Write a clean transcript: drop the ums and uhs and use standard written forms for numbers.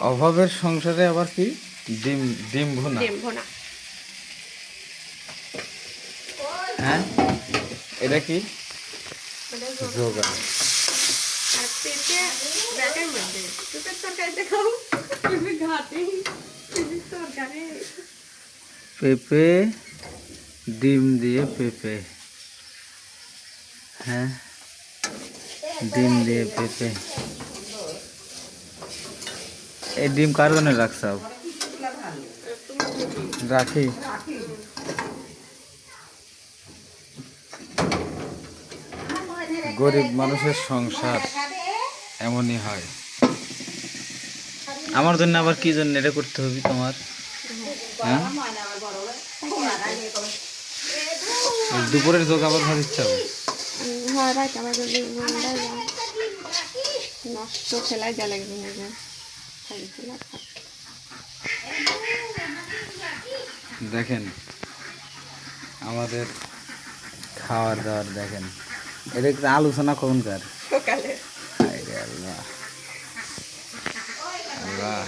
অভাবের সংসারে আবার কি ডিম ডিম ভুনা। হ্যাঁ, এটা কি জোগা? আর পেঁপে ব্যাগের মধ্যে পেঁপের তরকারি দেখাও। পেঁপে ঘাটে তরকারি। পেঁপে ডিম দিয়ে পেঁপে। হ্যাঁ, ডিম দিয়ে পেঁপে। এই ডিম কার জন্য রাখছাও? রাখি। গরিব মানুষের সংসার এমনই হয়। আমার জন্য আবার কি জন্য এটা করতে হবে তোমার? হ্যাঁ, দুপুরের যোগ আবার ভাত ইচ্ছা হবে। নষ্ট ফেলাই যা লাগবে না। দেখেন আমাদের খাওয়ার দাওয়ার দেখেন, এটা একটা আলোচনা কোনকার সকালে। আল্লাহ আল্লাহ।